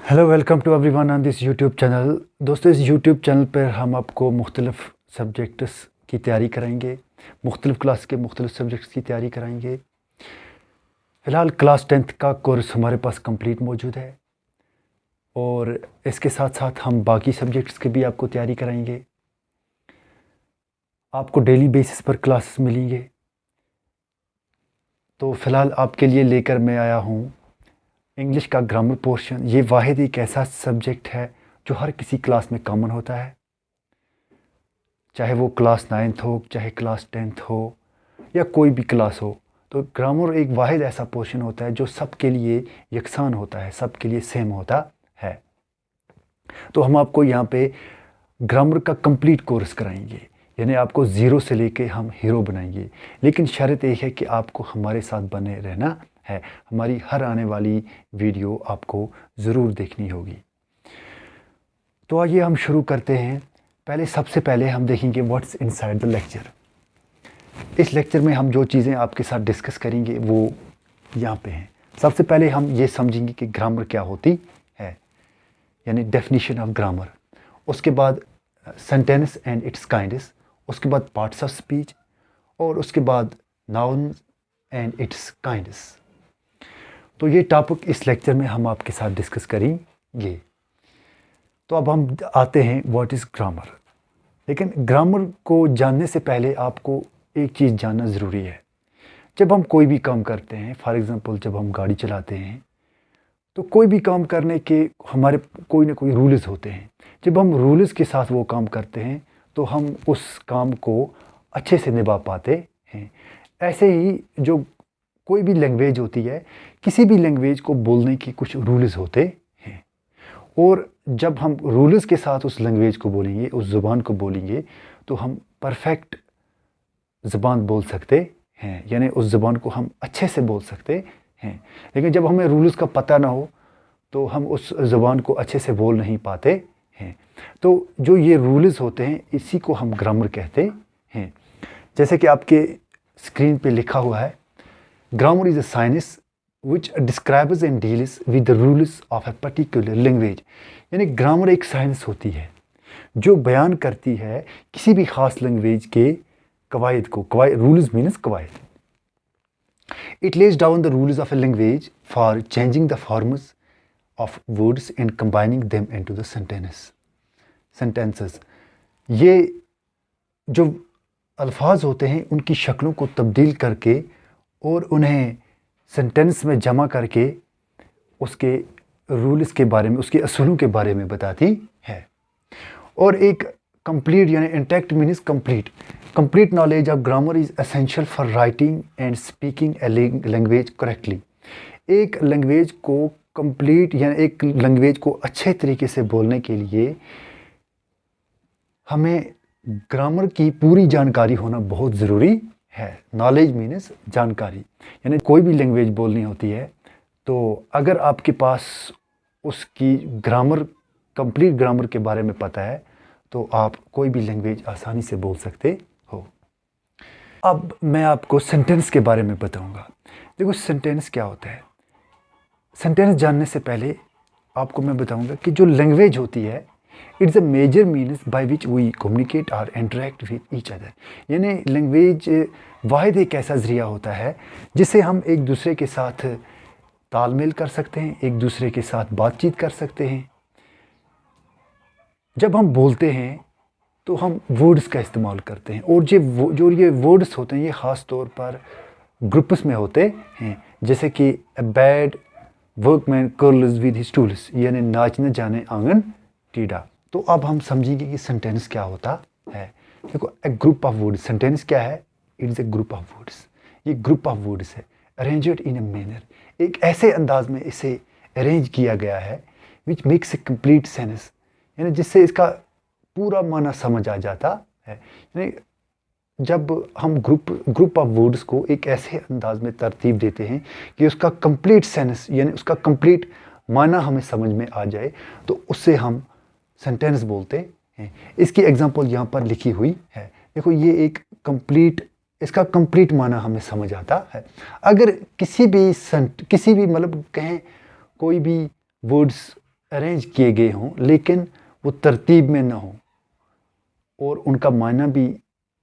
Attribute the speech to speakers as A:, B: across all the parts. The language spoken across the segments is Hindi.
A: Hello welcome to everyone on this YouTube channel. दोस्तों, इस यूट्यूब चैनल पर हम आपको मुख्तलिफ़ सब्जेक्ट्स की तैयारी कराएंगे, मुख्तलिफ़ क्लास के मुख्तलिफ़ सब्जेक्ट्स की तैयारी कराएंगे। फ़िलहाल क्लास 10th का कोर्स हमारे पास कंप्लीट मौजूद है और इसके साथ साथ हम बाकी सब्जेक्ट्स की भी आपको तैयारी कराएंगे। आपको डेली बेसिस पर क्लासेस मिलेंगे। तो फ़िलहाल आपके लिए लेकर मैं आया हूँ इंग्लिश का ग्रामर पोर्शन। ये वाहिद एक ऐसा सब्जेक्ट है जो हर किसी क्लास में कॉमन होता है, चाहे वो क्लास 9th हो, चाहे क्लास 10th हो या कोई भी क्लास हो। तो ग्रामर एक वाहिद ऐसा पोर्शन होता है जो सबके लिए यकसान होता है, सबके लिए सेम होता है। तो हम आपको यहाँ पे ग्रामर का कंप्लीट कोर्स कराएंगे, यानी आपको ज़ीरो से लेके हम हीरो बनाएंगे। लेकिन शर्त एक है कि आपको हमारे साथ बने रहना है। हमारी हर आने वाली वीडियो आपको ज़रूर देखनी होगी। तो आइए हम शुरू करते हैं। सबसे पहले हम देखेंगे व्हाट्स इनसाइड द लेक्चर। इस लेक्चर में हम जो चीज़ें आपके साथ डिस्कस करेंगे वो यहाँ पे हैं। सबसे पहले हम ये समझेंगे कि ग्रामर क्या होती है, यानी डेफिनेशन ऑफ ग्रामर। उसके बाद सेंटेंस एंड इट्स काइंड्स, उसके बाद पार्ट्स ऑफ स्पीच, और उसके बाद नाउन्स एंड इट्स काइंड्स। तो ये टॉपिक इस लेक्चर में हम आपके साथ डिस्कस करेंगे। तो अब हम आते हैं व्हाट इज़ ग्रामर। लेकिन ग्रामर को जानने से पहले आपको एक चीज़ जानना ज़रूरी है। जब हम कोई भी काम करते हैं, फॉर एग्ज़ाम्पल जब हम गाड़ी चलाते हैं, तो कोई भी काम करने के हमारे कोई ना कोई रूल्स होते हैं। जब हम रूल्स के साथ वो काम करते हैं तो हम उस काम को अच्छे से निभा पाते हैं। ऐसे ही जो कोई भी लैंग्वेज होती है, किसी भी लैंग्वेज को बोलने के कुछ रूल्स होते हैं, और जब हम रूल्स के साथ उस लैंग्वेज को बोलेंगे, उस ज़ुबान को बोलेंगे, तो हम परफेक्ट ज़ुबान बोल सकते हैं, यानी उस ज़ुबान को हम अच्छे से बोल सकते हैं। लेकिन जब हमें रूल्स का पता ना हो तो हम उस ज़ुबान को अच्छे से बोल नहीं पाते हैं। तो जो ये रूल्स होते हैं, इसी को हम ग्रामर कहते हैं। जैसे कि आपके स्क्रीन पे लिखा हुआ है, grammar is a science which describes and deals with the rules of a particular language. यानी ग्रामर एक साइंस होती है जो बयान करती है किसी भी ख़ास लैंग्वेज के कवायद को। रूल्स मीन्स कवायद। It lays down the rules of a language for changing the forms of words and combining them into the sentences. ये जो अल्फाज होते हैं उनकी शक्लों को तब्दील करके और उन्हें सेंटेंस में जमा करके उसके रूल्स के बारे में, उसके असूलों के बारे में बताती है। और एक कंप्लीट यानी intact means complete knowledge of grammar is essential for writing and speaking a language correctly. एक लैंग्वेज को कंप्लीट यानी एक लैंग्वेज को अच्छे तरीके से बोलने के लिए हमें ग्रामर की पूरी जानकारी होना बहुत ज़रूरी है। नॉलेज मीन्स जानकारी, यानी कोई भी लैंग्वेज बोलनी होती है तो अगर आपके पास उसकी ग्रामर, कंप्लीट ग्रामर के बारे में पता है तो आप कोई भी लैंग्वेज आसानी से बोल सकते हो। अब मैं आपको सेंटेंस के बारे में बताऊंगा। देखो सेंटेंस क्या होता है। सेंटेंस जानने से पहले आपको मैं बताऊंगा कि जो लैंग्वेज होती है, it's a major means by which we communicate और इंटरेक्ट विद ईच अदर। यानी लैंग्वेज वाहिद एक ऐसा ज़रिया होता है जिससे हम एक दूसरे के साथ तालमेल कर सकते हैं, एक दूसरे के साथ बातचीत कर सकते हैं। जब हम बोलते हैं तो हम वर्ड्स का इस्तेमाल करते हैं, और जो ये वर्ड्स होते हैं ये ख़ास तौर पर ग्रुप्स में होते हैं। जैसे कि a bad workman curls with his tools, यानी नाच न जाने आंगन टीडा। तो अब हम समझेंगे कि सेंटेंस क्या होता है। देखो, ए ग्रुप ऑफ वर्ड्स, सेंटेंस क्या है? It is a group of words. ये ग्रुप ऑफ वर्ड्स है, अरेंज्ड इन ए मैनर, एक ऐसे अंदाज में इसे अरेंज किया गया है which makes a complete sense, यानी जिससे इसका पूरा माना समझ आ जाता है। यानी जब हम ग्रुप ऑफ वर्ड्स को एक ऐसे अंदाज में तरतीब देते हैं कि उसका कंप्लीट सेंस यानी उसका कंप्लीट माना हमें समझ में आ जाए, तो उससे हम सेंटेंस बोलते हैं। इसकी एग्जांपल यहाँ पर लिखी हुई है। देखो, ये एक इसका कंप्लीट माना हमें समझ आता है। अगर किसी भी मतलब कहें कोई भी वर्ड्स अरेंज किए गए हों लेकिन वो तरतीब में ना हो और उनका मायना भी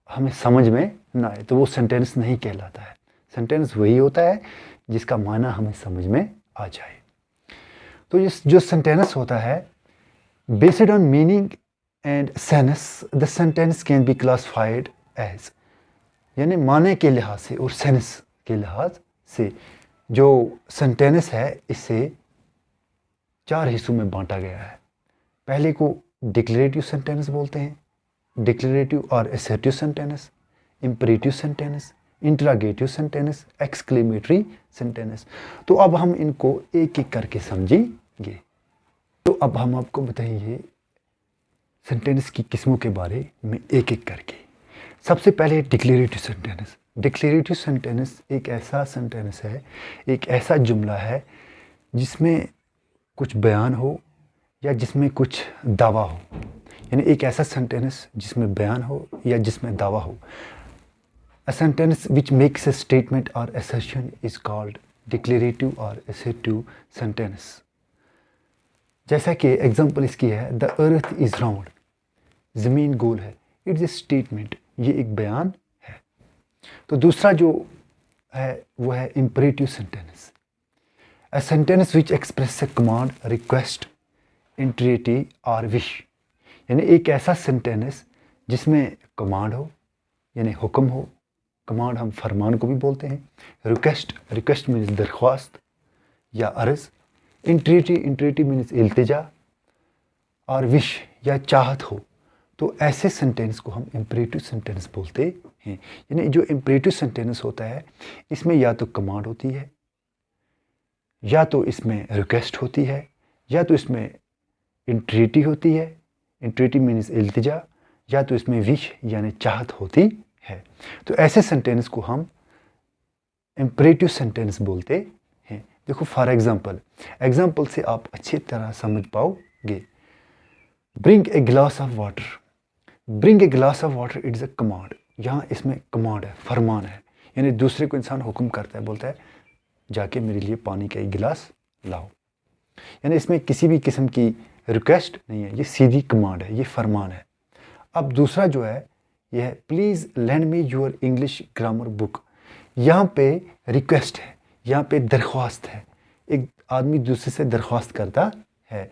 A: हमें समझ में ना आए, तो वो सेंटेंस नहीं कहलाता है। सेंटेंस वही होता है जिसका मायना हमें समझ में आ जाए। तो इस जो सेंटेंस होता है, based on meaning and sense, the sentence can be classified as, यानी माने के लिहाज से और सेंस के लिहाज से जो सेंटेंस है इसे 4 हिस्सों में बांटा गया है। पहले को डिक्लेरेटिव सेंटेंस बोलते हैं, डिक्लेरेटिव और assertive sentence, imperative sentence, interrogative sentence, exclamatory sentence. तो अब हम इनको एक एक करके समझेंगे। तो अब हम आपको बताएंगे सेंटेंस की किस्मों के बारे में एक एक करके। सबसे पहले डिक्लेरेटिव सेंटेंस। डिक्लेरेटिव सेंटेंस एक ऐसा सेंटेंस है, एक ऐसा जुमला है जिसमें कुछ बयान हो या जिसमें कुछ दावा हो, यानी एक ऐसा सेंटेंस जिसमें बयान हो या जिसमें दावा हो। A sentence which makes a statement or assertion is called declarative or assertive sentence. जैसा कि एग्जाम्पल इसकी है, द अर्थ इज राउंड, ज़मीन गोल है, इट्स ए स्टेटमेंट, ये एक बयान है। तो दूसरा जो है वो है imperative sentence. A sentence which expresses a command, request, entreaty और विश, यानी एक ऐसा सेंटेंस जिसमें कमांड हो यानी हुक्म हो, कमांड हम फरमान को भी बोलते हैं, रिक्वेस्ट, रिक्वेस्ट मीन्स दरख्वास्त या अर्ज़, इंट्रेटी मीन्स इल्तिजा और विश या चाहत हो। तो ऐसे सेंटेंस को हम इंपरेटिव सेंटेंस बोलते हैं। यानी जो इंपरेटिव सेंटेंस होता है इसमें या तो कमांड होती है, या तो इसमें रिक्वेस्ट होती है, या तो इसमें इंट्रेटी होती है, इंट्रेटी मीन्स इल्तिजा, या तो इसमें विश यानी चाहत होती है। तो ऐसे सेंटेंस को हम इंपरेटिव सेंटेंस बोलते हैं। देखो फॉर एग्जाम्पल से आप अच्छी तरह समझ पाओगे। Bring a glass of water, bring a glass of water it's a command. यहाँ इसमें कमांड है, फरमान है, यानी दूसरे को इंसान हुक्म करता है, बोलता है जाके मेरे लिए पानी का एक गिलास लाओ, यानी इसमें किसी भी किस्म की रिक्वेस्ट नहीं है, ये सीधी कमांड है, ये फरमान है। अब दूसरा जो है यह है please lend me your English grammar book. यहाँ पे रिक्वेस्ट है, यहाँ पे दरख्वास्त है, एक आदमी दूसरे से दरख्वास्त करता है,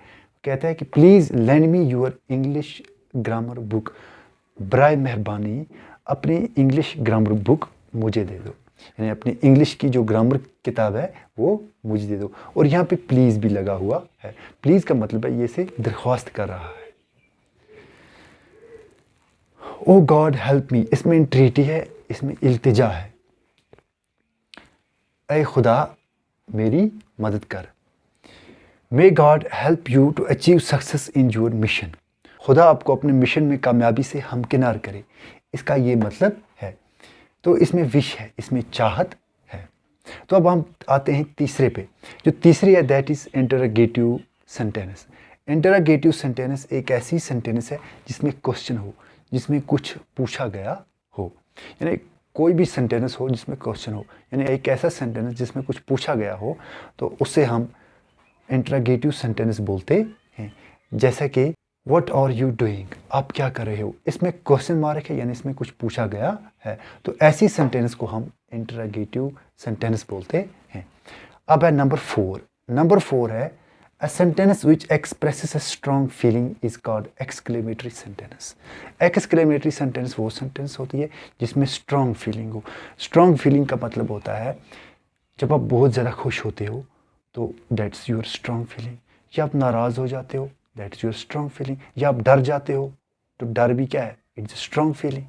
A: कहता है कि please lend me your English grammar book, बराए मेहरबानी अपनी इंग्लिश ग्रामर बुक मुझे दे दो, यानी अपनी इंग्लिश की जो ग्रामर किताब है वो मुझे दे दो। और यहाँ पे प्लीज़ भी लगा हुआ है, प्लीज़ का मतलब है ये से दरख्वास्त कर रहा है। ओ गॉड हेल्प मी, इसमें इंट्रेटी है, इसमें इल्तिजा है, ऐ खुदा मेरी मदद कर। May God help you to achieve success in your mission, खुदा आपको अपने मिशन में कामयाबी से हमकिनार करे, इसका ये मतलब है। तो इसमें विश है, इसमें चाहत है। तो अब हम आते हैं तीसरे पे। जो तीसरी है that is interrogative sentence. Interrogative sentence एक ऐसी सेंटेंस है जिसमें क्वेश्चन हो, जिसमें कुछ पूछा गया हो, यानी कोई भी सेंटेंस हो जिसमें क्वेश्चन हो, यानी एक ऐसा सेंटेंस जिसमें कुछ पूछा गया हो, तो उसे हम इंटरोगेटिव सेंटेंस बोलते हैं। जैसे कि व्हाट आर यू डूइंग, आप क्या कर रहे हो, इसमें क्वेश्चन मार्क है, यानी इसमें कुछ पूछा गया है। तो ऐसी सेंटेंस को हम इंटरोगेटिव सेंटेंस बोलते हैं। अब है नंबर 4 है A sentence which expresses a strong feeling is called exclamatory sentence. Exclamatory sentence वो sentence होती है जिसमें strong feeling हो। Strong feeling का मतलब होता है जब आप बहुत ज़्यादा खुश होते हो तो that's your strong feeling, या आप नाराज़ हो जाते हो that's your strong feeling, या आप डर जाते हो तो डर भी क्या है, it's a strong feeling।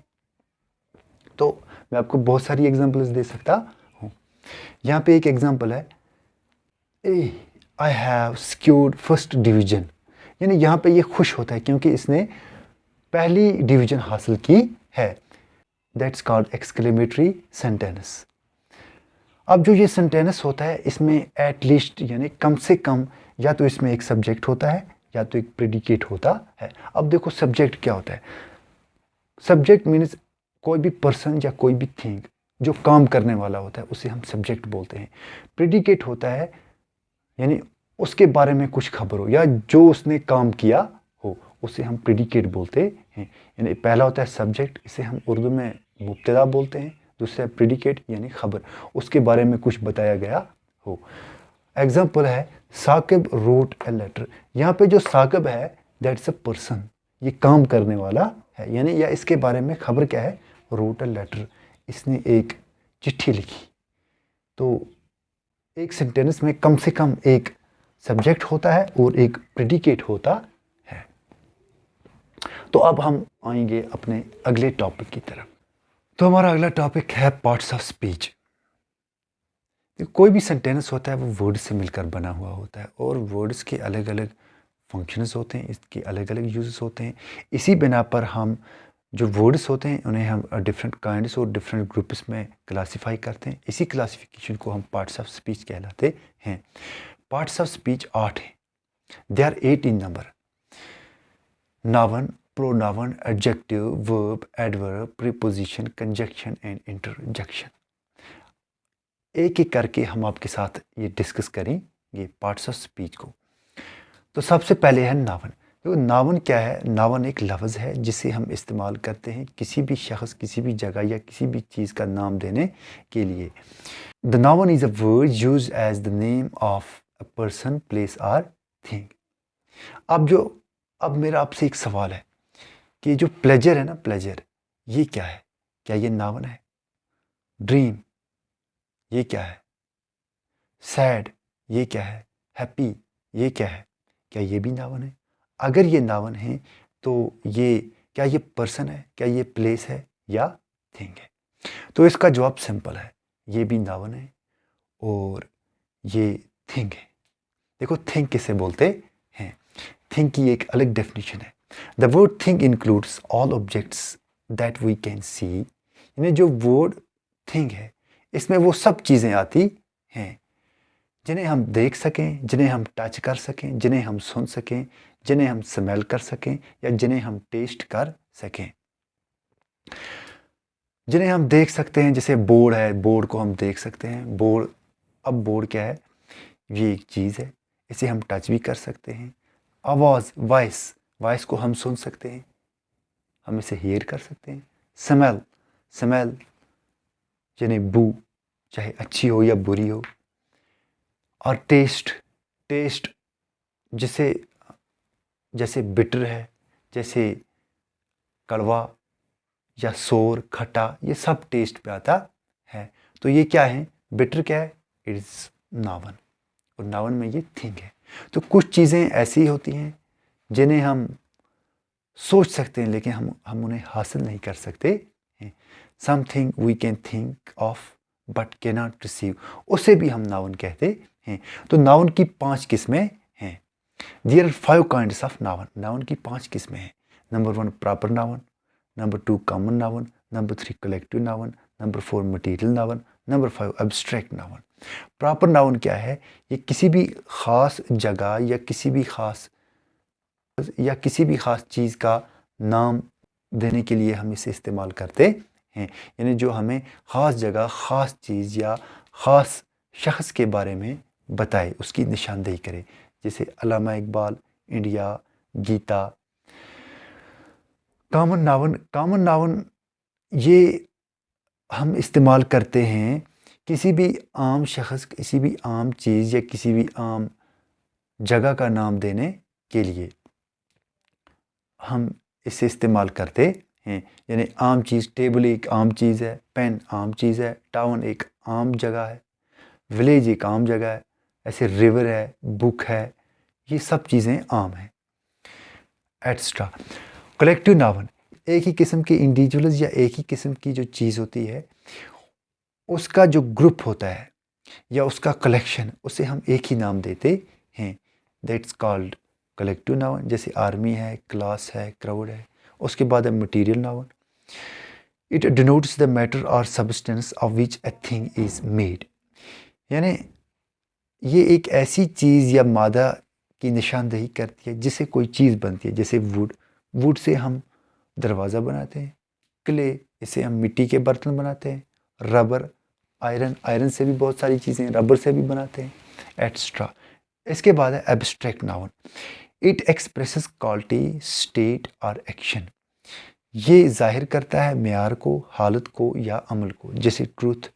A: तो मैं आपको बहुत सारी एग्जांपल्स दे सकता हूँ। यहाँ पे एक एग्जांपल है I have secured first division, यानी यहाँ पे ये खुश होता है क्योंकि इसने पहली डिवीजन हासिल की है। That's called exclamatory sentence। अब जो ये सेंटेंस होता है इसमें एट लीस्ट यानी कम से कम या तो इसमें एक सब्जेक्ट होता है या तो एक प्रेडिकेट होता है। अब देखो सब्जेक्ट क्या होता है। सब्जेक्ट मीन्स कोई भी पर्सन या कोई भी थिंग जो काम करने वाला होता है उसे हम सब्जेक्ट बोलते हैं। प्रेडिकेट होता है यानी उसके बारे में कुछ खबर हो या जो उसने काम किया हो, उसे हम प्रेडिकेट बोलते हैं। यानी पहला होता है सब्जेक्ट, इसे हम उर्दू में मुब्तदा बोलते हैं। दूसरा प्रेडिकेट यानी खबर, उसके बारे में कुछ बताया गया हो। एग्जाम्पल है साकिब रोट ए लेटर। यहाँ पे जो साकिब है दैट्स अ पर्सन, ये काम करने वाला है। यानी या इसके बारे में खबर क्या है, रोट ए लेटर, इसने एक चिट्ठी लिखी। तो एक सेंटेंस में कम से कम एक सब्जेक्ट होता है और एक प्रेडिकेट होता है। तो अब हम आएंगे अपने अगले टॉपिक की तरफ। तो हमारा अगला टॉपिक है पार्ट्स ऑफ स्पीच। कोई भी सेंटेंस होता है वो वर्ड से मिलकर बना हुआ होता है और वर्ड्स के अलग अलग फंक्शंस होते हैं, इसके अलग अलग यूजेस होते हैं। इसी बिना पर हम जो वर्ड्स होते हैं उन्हें हम डिफरेंट काइंड्स और डिफरेंट ग्रुप्स में क्लासीफाई करते हैं। इसी क्लासिफिकेशन को हम पार्ट्स ऑफ स्पीच कहलाते हैं। पार्ट्स ऑफ स्पीच 8 हैं। They are 8 in number. Noun, pronoun, adjective, verb, adverb, preposition, conjunction and interjection. एक एक करके हम आपके साथ ये डिस्कस करेंगे पार्ट्स ऑफ स्पीच को। तो सबसे पहले है नाउन। तो नाउन क्या है? नाउन एक लफ्ज़ है जिसे हम इस्तेमाल करते हैं किसी भी शख्स, किसी भी जगह या किसी भी चीज़ का नाम देने के लिए। The noun is a word used as the name of a person, place और थिंग। अब मेरा आपसे एक सवाल है कि जो प्लेजर है ना, प्लेजर ये क्या है? क्या ये नाउन है? ड्रीम ये क्या है? सैड ये क्या है? हैप्पी ये क्या है? क्या ये भी नाउन है? अगर ये नाउन है तो ये क्या ये पर्सन है, क्या ये प्लेस है या थिंग है? तो इसका जवाब सिंपल है, ये भी नाउन है और ये थिंग है। देखो थिंग किसे बोलते हैं? थिंग की एक अलग डेफिनेशन है। The word thing includes all objects that we can see. यानी जो वर्ड थिंग है इसमें वो सब चीज़ें आती हैं जिन्हें हम देख सकें, जिन्हें हम टच कर सकें, जिन्हें हम सुन सकें, जिन्हें हम स्मेल कर सकें या जिन्हें हम टेस्ट कर सकें। जिन्हें हम देख सकते हैं, जैसे बोर्ड है, बोर्ड को हम देख सकते हैं। बोर्ड, अब बोर्ड क्या है? ये एक चीज़ है, इसे हम टच भी कर सकते हैं। आवाज़, वॉइस, वॉइस को हम सुन सकते हैं, हम इसे हियर कर सकते हैं। स्मेल, स्मेल यानी बू, चाहे अच्छी हो या बुरी हो। और टेस्ट, टेस्ट जिसे जैसे बिटर है, जैसे कड़वा या सोर, खट्टा, ये सब टेस्ट पे आता है। तो ये क्या है? बिटर क्या है? इट इज़ नाउन, और नाउन में ये थिंग है। तो कुछ चीज़ें ऐसी होती हैं जिन्हें हम सोच सकते हैं लेकिन हम उन्हें हासिल नहीं कर सकते हैं। Something we can think of but can not receive, उसे भी हम नाउन कहते हैं। तो नाउन की 5 किस्में हैं। There are 5 kinds of noun. Noun की 5 किस्में हैं। Number 1 proper noun, number 2 common noun, number 3 collective noun, number 4 material noun, number 5 abstract noun. Proper noun क्या है? ये किसी भी ख़ास जगह या किसी भी ख़ास चीज़ का नाम देने के लिए हम इसे इस्तेमाल करते हैं। यानी जो हमें ख़ास जगह, ख़ास चीज़ या ख़ास शख्स के बारे में बताए, उसकी निशानदेही करे। जैसे Allama Iqbal, India, Geeta. Common noun ये हम इस्तेमाल करते हैं किसी भी आम शख्स, किसी भी आम चीज़ या किसी भी आम जगह का नाम देने के लिए हम इसे इस्तेमाल करते हैं। यानी आम चीज़, टेबल एक आम चीज़ है, पेन आम चीज़ है, टाउन एक आम जगह है, विलेज एक आम जगह है, ऐसे रिवर है, बुक है, ये सब चीज़ें आम हैं, एट्सट्रा। कलेक्टिव नाउन एक ही किस्म के इंडिविजुअल्स या एक ही किस्म की जो चीज़ होती है उसका जो ग्रुप होता है या उसका कलेक्शन, उसे हम एक ही नाम देते हैं। That's called collective noun. जैसे आर्मी है, क्लास है, क्राउड है। उसके बाद है material noun. It denotes the matter और substance of which a thing is made. यानी ये एक ऐसी चीज़ या मादा की निशानदेही करती है जिससे कोई चीज़ बनती है। जैसे वुड से हम दरवाज़ा बनाते हैं। क्ले, इसे हम मिट्टी के बर्तन बनाते हैं। रबर, आयरन से भी बहुत सारी चीज़ें रबर से भी बनाते हैं, एट्सट्रा। इसके बाद है abstract noun. It expresses quality, state और एक्शन। ये जाहिर करता है मेयार को, हालत को या अमल को, जैसे truth,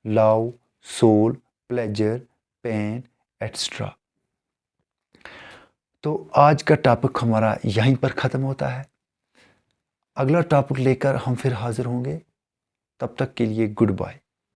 A: love, soul, pleasure, pain, etcetera. तो आज का टॉपिक हमारा यहीं पर ख़त्म होता है। अगला टॉपिक लेकर हम फिर हाजिर होंगे। तब तक के लिए गुड बाय।